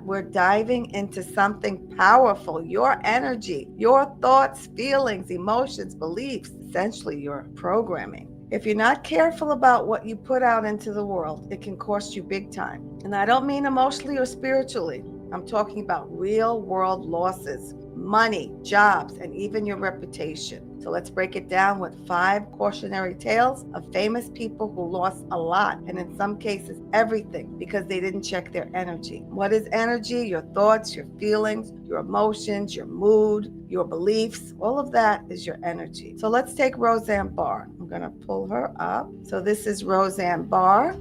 we're diving into something powerful, your energy, your thoughts, feelings, emotions, beliefs, essentially your programming. If you're not careful about what you put out into the world, it can cost you big time. And I don't mean emotionally or spiritually. I'm talking about real world losses, money, jobs, and even your reputation. So let's break it down with 5 cautionary tales of famous people who lost a lot, and in some cases, everything, because they didn't check their energy. What is energy? Your thoughts, your feelings, your emotions, your mood, your beliefs, all of that is your energy. So let's take Roseanne Barr. I'm going to pull her up. So this is Roseanne Barr,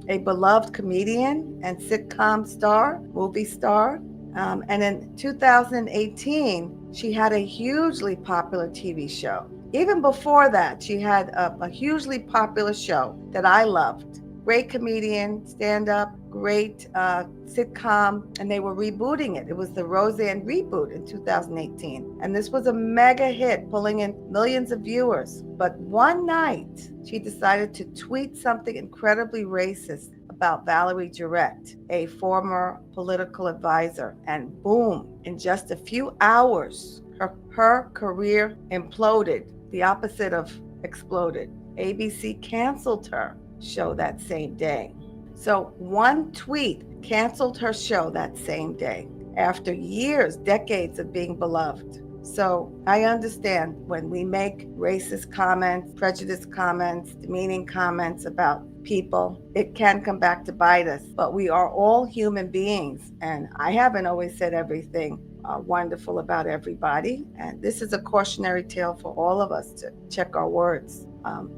a beloved comedian and sitcom star, movie star. And in 2018, she had a hugely popular TV show. Even before that, she had a hugely popular show that I loved. Great comedian, stand-up, great sitcom, and they were rebooting it. It was the Roseanne reboot in 2018. And this was a mega hit, pulling in millions of viewers. But one night, she decided to tweet something incredibly racist about Valerie Jarrett, a former political advisor. And boom, in just a few hours, her career imploded, the opposite of exploded. ABC canceled her show that same day. So one tweet canceled her show that same day after years, decades of being beloved. So I understand when we make racist comments, prejudiced comments, demeaning comments about people, it can come back to bite us. But we are all human beings, and I haven't always said everything wonderful about everybody. And this is a cautionary tale for all of us to check our words.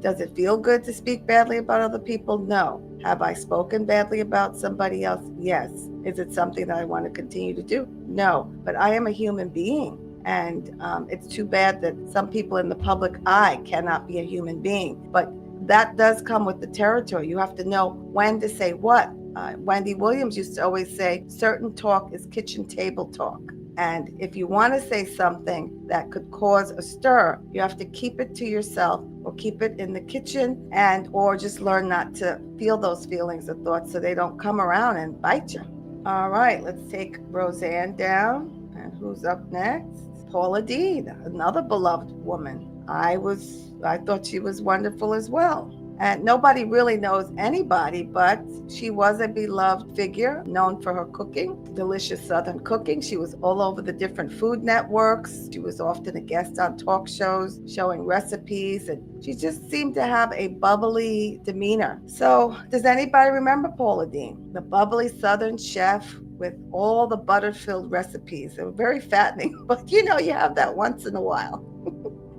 Does it feel good to speak badly about other people? No. Have I spoken badly about somebody else? Yes. Is it something that I want to continue to do? No. But I am a human being. And it's too bad that some people in the public eye cannot be a human being. But that does come with the territory. You have to know when to say what. Wendy Williams used to always say, certain talk is kitchen table talk. And if you want to say something that could cause a stir, you have to keep it to yourself or keep it in the kitchen, and or just learn not to feel those feelings or thoughts so they don't come around and bite you. All right, let's take Roseanne down. And who's up next? Paula Deen, another beloved woman. I thought she was wonderful as well. And nobody really knows anybody, but she was a beloved figure, known for her cooking, delicious Southern cooking. She was all over the different food networks. She was often a guest on talk shows, showing recipes, and she just seemed to have a bubbly demeanor. So does anybody remember Paula Deen, the bubbly Southern chef with all the butter-filled recipes? They were very fattening, but you have that once in a while.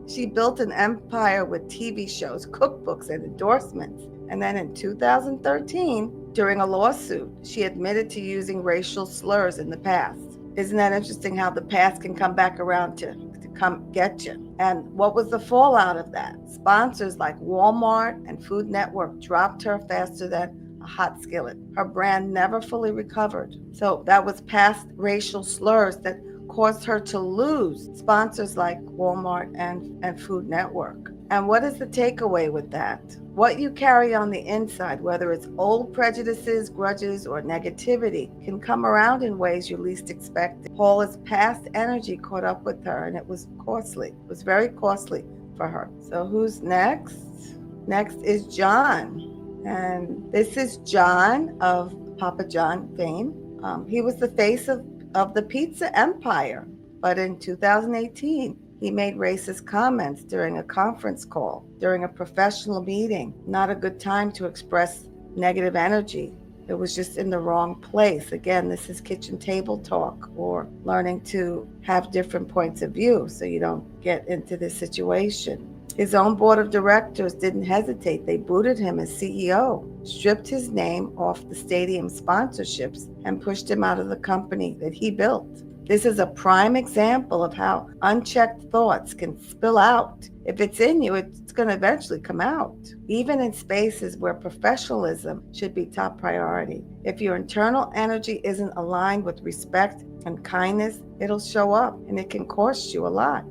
She built an empire with TV shows, cookbooks, and endorsements. And then in 2013, during a lawsuit, she admitted to using racial slurs in the past. Isn't that interesting how the past can come back around to come get you? And what was the fallout of that? Sponsors like Walmart and Food Network dropped her faster than a hot skillet. Her brand never fully recovered. So that was past racial slurs that caused her to lose sponsors like Walmart and Food Network. And what is the takeaway with that? What you carry on the inside, whether it's old prejudices, grudges, or negativity, can come around in ways you least expect. Paula's past energy caught up with her, and it was costly. It was very costly for her. So who's next? Next is John. And this is John of Papa John fame. He was the face of the pizza empire. But in 2018, he made racist comments during a conference call, during a professional meeting. Not a good time to express negative energy. It was just in the wrong place. Again, this is kitchen table talk, or learning to have different points of view so you don't get into this situation. His own board of directors didn't hesitate. They booted him as CEO, stripped his name off the stadium sponsorships, and pushed him out of the company that he built. This is a prime example of how unchecked thoughts can spill out. If it's in you, it's going to eventually come out, even in spaces where professionalism should be top priority. If your internal energy isn't aligned with respect and kindness, it'll show up, and it can cost you a lot.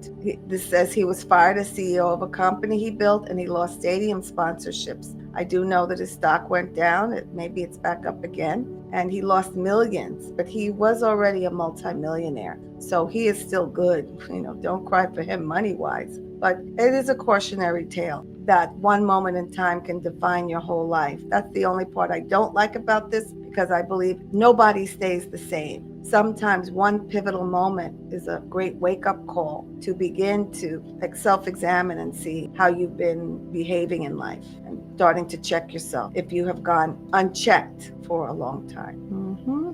This says he was fired as CEO of a company he built, and he lost stadium sponsorships. I do know that his stock went down. Maybe it's back up again. And he lost millions, but he was already a multimillionaire. So he is still good. Don't cry for him money-wise. But it is a cautionary tale that one moment in time can define your whole life. That's the only part I don't like about this, because I believe nobody stays the same. Sometimes one pivotal moment is a great wake-up call to begin to self-examine and see how you've been behaving in life, and starting to check yourself if you have gone unchecked for a long time.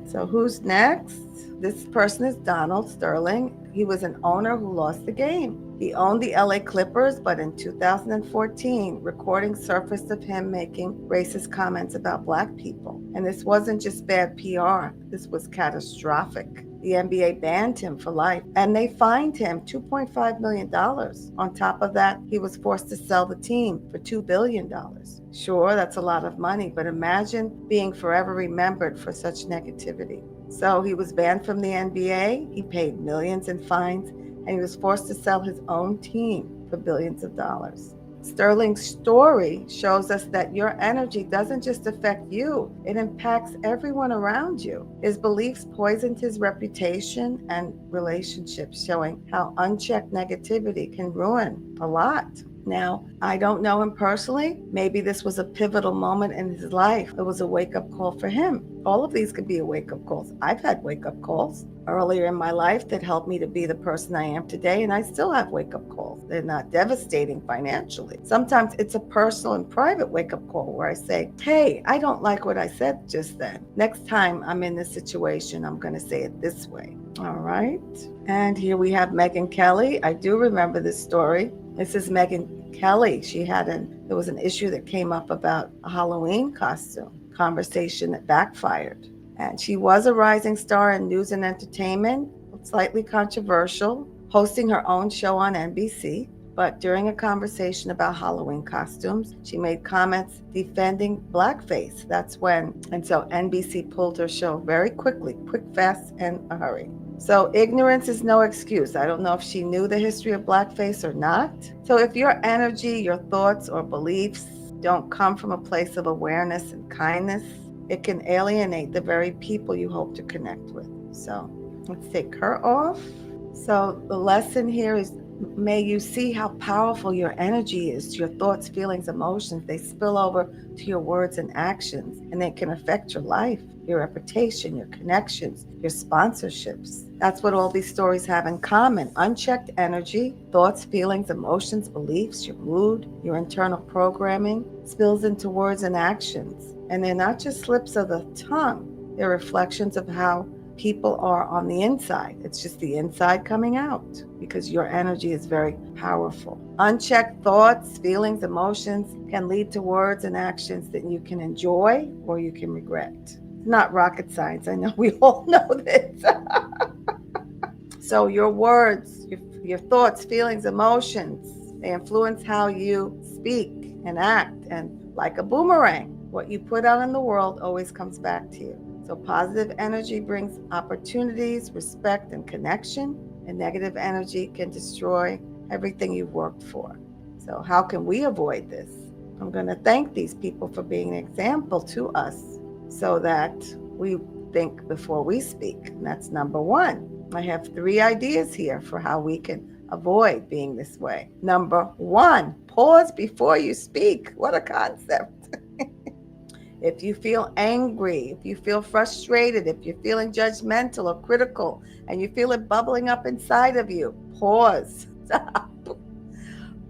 So who's next? This person is Donald Sterling. He was an owner who lost the game. He owned the LA Clippers, but in 2014, recordings surfaced of him making racist comments about Black people. And this wasn't just bad PR, this was catastrophic. The NBA banned him for life, and they fined him $2.5 million. On top of that, he was forced to sell the team for $2 billion. Sure, that's a lot of money, but imagine being forever remembered for such negativity. So he was banned from the NBA, he paid millions in fines, and he was forced to sell his own team for billions of dollars. Sterling's story shows us that your energy doesn't just affect you, it impacts everyone around you. His beliefs poisoned his reputation and relationships, showing how unchecked negativity can ruin a lot. Now, I don't know him personally. Maybe this was a pivotal moment in his life. It was a wake-up call for him. All of these could be a wake-up calls. I've had wake-up calls earlier in my life that helped me to be the person I am today, and I still have wake-up calls. They're not devastating financially. Sometimes it's a personal and private wake-up call where I say, hey, I don't like what I said just then. Next time I'm in this situation, I'm going to say it this way. All right. And here we have Megyn Kelly. I do remember this story. This is Megyn Kelly. There was an issue that came up about a Halloween costume conversation that backfired. And she was a rising star in news and entertainment, slightly controversial, hosting her own show on NBC. But during a conversation about Halloween costumes, she made comments defending blackface. And so NBC pulled her show very quickly, quick, fast, and a hurry. So ignorance is no excuse. I don't know if she knew the history of blackface or not. So if your energy, your thoughts, or beliefs don't come from a place of awareness and kindness, it can alienate the very people you hope to connect with. So let's take her off. So the lesson here is, may you see how powerful your energy is. Your thoughts, feelings, emotions, they spill over to your words and actions, and they can affect your life, your reputation, your connections, your sponsorships. That's what all these stories have in common. Unchecked energy, thoughts, feelings, emotions, beliefs, your mood, your internal programming spills into words and actions. And they're not just slips of the tongue, they're reflections of how people are on the inside. It's just the inside coming out, because your energy is very powerful. Unchecked thoughts, feelings, emotions can lead to words and actions that you can enjoy or you can regret. It's not rocket science. I know we all know this. So your words, your thoughts, feelings, emotions, they influence how you speak and act. And like a boomerang, what you put out in the world always comes back to you. So positive energy brings opportunities, respect, and connection, and negative energy can destroy everything you've worked for. So how can we avoid this? I'm going to thank these people for being an example to us so that we think before we speak. And that's number one. I have 3 ideas here for how we can avoid being this way. Number 1, pause before you speak. What a concept. If you feel angry, if you feel frustrated, if you're feeling judgmental or critical, and you feel it bubbling up inside of you, pause, stop,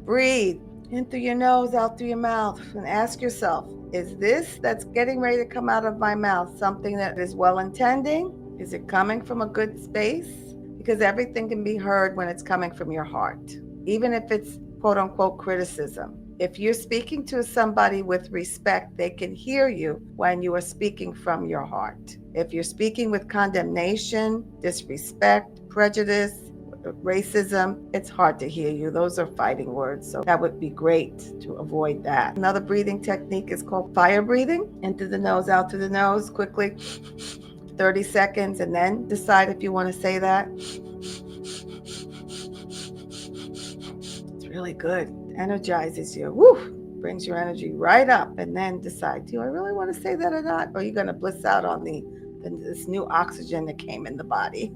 breathe in through your nose, out through your mouth, and ask yourself, is this that's getting ready to come out of my mouth something that is well-intending? Is it coming from a good space? Because everything can be heard when it's coming from your heart, even if it's quote-unquote criticism. If you're speaking to somebody with respect, they can hear you when you are speaking from your heart. If you're speaking with condemnation, disrespect, prejudice, racism, it's hard to hear you. Those are fighting words. So that would be great to avoid that. Another breathing technique is called fire breathing. In through the nose, out through the nose, quickly, 30 seconds, and then decide if you want to say that. It's really good. Energizes you. Woo! brings your energy right up, and then decide, do I really want to say that or not? Or are you going to bliss out on this new oxygen that came in the body?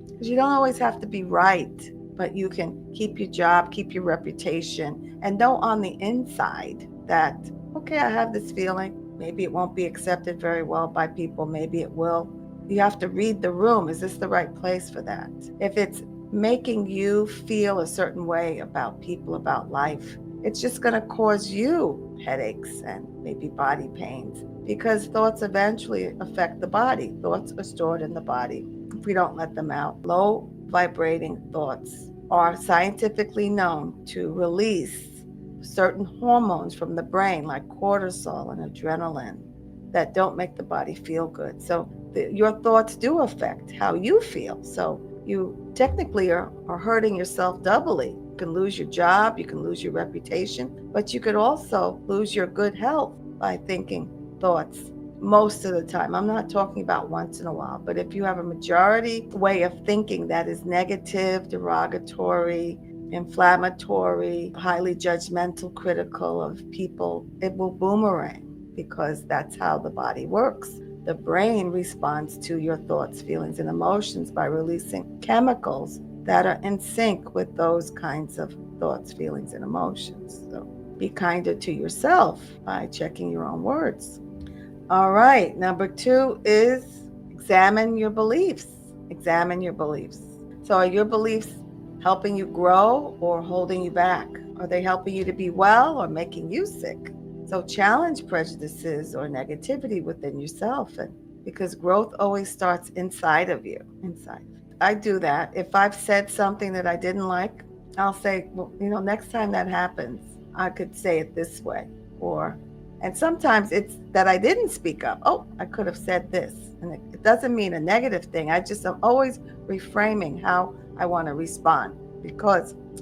Because you don't always have to be right, but you can keep your job, keep your reputation, and know on the inside that, okay, I have this feeling. Maybe it won't be accepted very well by people. Maybe it will. You have to read the room. Is this the right place for that? If it's making you feel a certain way about people, about life, it's just going to cause you headaches and maybe body pains, because thoughts eventually affect the body. Thoughts are stored in the body if we don't let them out. Low vibrating thoughts are scientifically known to release certain hormones from the brain, like cortisol and adrenaline, that don't make the body feel good. So your thoughts do affect how you feel. So you technically are hurting yourself doubly. You can lose your job, you can lose your reputation, but you could also lose your good health by thinking thoughts most of the time. I'm not talking about once in a while, but if you have a majority way of thinking that is negative, derogatory, inflammatory, highly judgmental, critical of people, it will boomerang, because that's how the body works. The brain responds to your thoughts, feelings, and emotions by releasing chemicals that are in sync with those kinds of thoughts, feelings, and emotions. So be kinder to yourself by checking your own words. All right, number 2 is examine your beliefs. Examine your beliefs. So are your beliefs helping you grow or holding you back? Are they helping you to be well or making you sick? So challenge prejudices or negativity within yourself, and because growth always starts inside of you, inside. I do that. If I've said something that I didn't like, I'll say, well, next time that happens, I could say it this way. And sometimes it's that I didn't speak up. Oh, I could have said this. And it doesn't mean a negative thing. I'm always reframing how I want to respond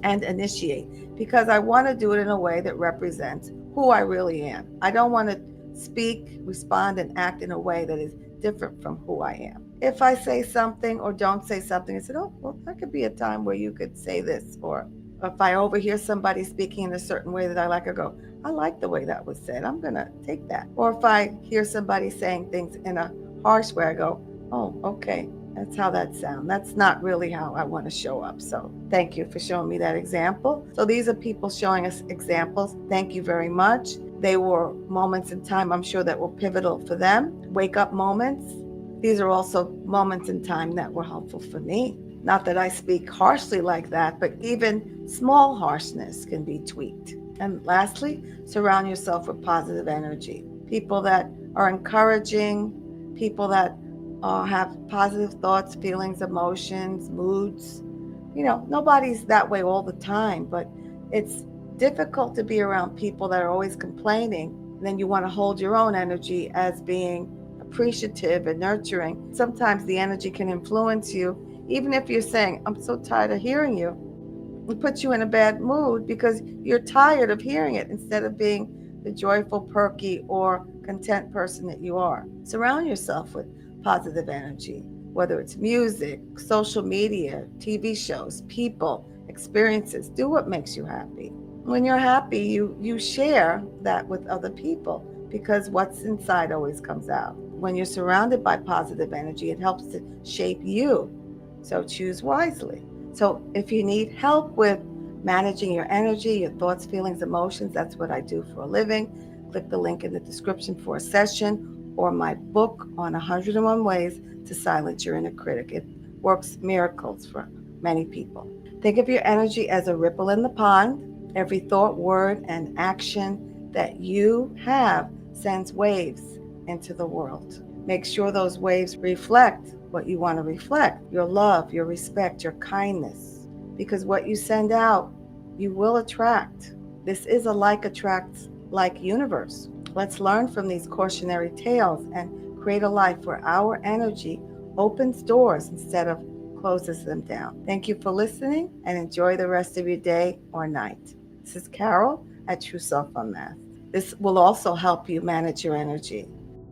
and initiate, because I want to do it in a way that represents who I really am. I don't want to speak, respond, and act in a way that is different from who I am. If I say something or don't say something, I said, oh, well, that could be a time where you could say this. Or if I overhear somebody speaking in a certain way that I like, I go, I like the way that was said. I'm going to take that. Or if I hear somebody saying things in a harsh way, I go, oh, okay, that's how that sounds. That's not really how I want to show up. So thank you for showing me that example. So these are people showing us examples. Thank you very much. They were moments in time, I'm sure, that were pivotal for them. Wake up moments. These are also moments in time that were helpful for me. Not that I speak harshly like that, but even small harshness can be tweaked. And lastly, surround yourself with positive energy. People that are encouraging, people that have positive thoughts, feelings, emotions, moods. Nobody's that way all the time, but it's difficult to be around people that are always complaining. And then you want to hold your own energy as being appreciative and nurturing. Sometimes the energy can influence you, even if you're saying, I'm so tired of hearing you. It puts you in a bad mood because you're tired of hearing it, instead of being the joyful, perky, or content person that you are. Surround yourself with positive energy, whether it's music, social media, TV shows, people, experiences. Do what makes you happy. When you're happy, you share that with other people, because what's inside always comes out. When you're surrounded by positive energy, it helps to shape you. So choose wisely. So if you need help with managing your energy, your thoughts, feelings, emotions, that's what I do for a living. Click the link in the description for a session, or my book on 101 Ways to Silence Your Inner Critic. It works miracles for many people. Think of your energy as a ripple in the pond. Every thought, word, and action that you have sends waves into the world. Make sure those waves reflect what you want to reflect: your love, your respect, your kindness. Because what you send out, you will attract. This is a like attracts like universe. Let's learn from these cautionary tales and create a life where our energy opens doors instead of closes them down. Thank you for listening, and enjoy the rest of your day or night. This is Carol at True Self Unmasked. This will also help you manage your energy.